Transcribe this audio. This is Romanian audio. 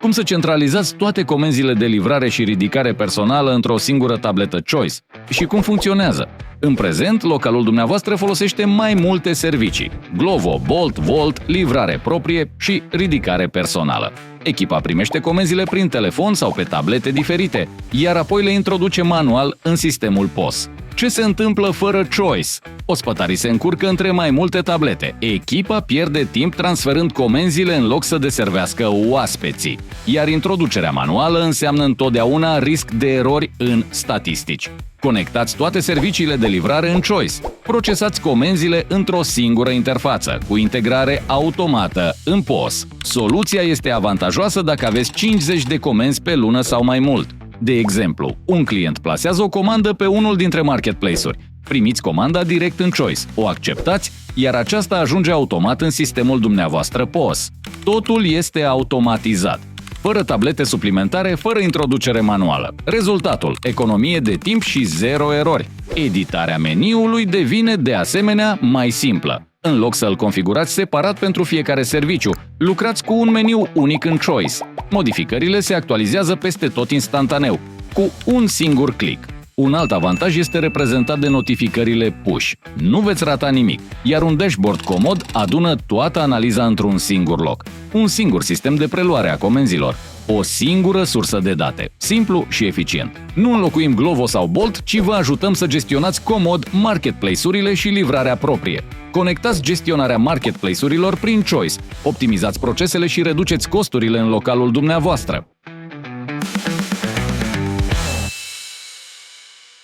Cum să centralizați toate comenzile de livrare și ridicare personală într-o singură tabletă Choice? Și cum funcționează? În prezent, localul dumneavoastră folosește mai multe servicii: Glovo, Bolt, Volt, livrare proprie și ridicare personală. Echipa primește comenzile prin telefon sau pe tablete diferite, iar apoi le introduce manual în sistemul POS. Ce se întâmplă fără Choice? Ospătarii se încurcă între mai multe tablete. Echipa pierde timp transferând comenzile în loc să deservească oaspeții. Iar introducerea manuală înseamnă întotdeauna risc de erori în statistici. Conectați toate serviciile de livrare în Choice. Procesați comenzile într-o singură interfață, cu integrare automată în POS. Soluția este avantajoasă dacă aveți 50 de comenzi pe lună sau mai mult. De exemplu, un client plasează o comandă pe unul dintre marketplace-uri. Primiți comanda direct în Choice, o acceptați, iar aceasta ajunge automat în sistemul dumneavoastră POS. Totul este automatizat, fără tablete suplimentare, fără introducere manuală. Rezultatul: economie de timp și 0 erori. Editarea meniului devine de asemenea mai simplă. În loc să îl configurați separat pentru fiecare serviciu, lucrați cu un meniu unic în Choice. Modificările se actualizează peste tot instantaneu, cu un singur click. Un alt avantaj este reprezentat de notificările push. Nu veți rata nimic, iar un dashboard comod adună toată analiza într-un singur loc. Un singur sistem de preluare a comenzilor. O singură sursă de date. Simplu și eficient. Nu înlocuim Glovo sau Bolt, ci vă ajutăm să gestionați comod marketplace-urile și livrarea proprie. Conectați gestionarea marketplace-urilor prin Choice, optimizați procesele și reduceți costurile în localul dumneavoastră.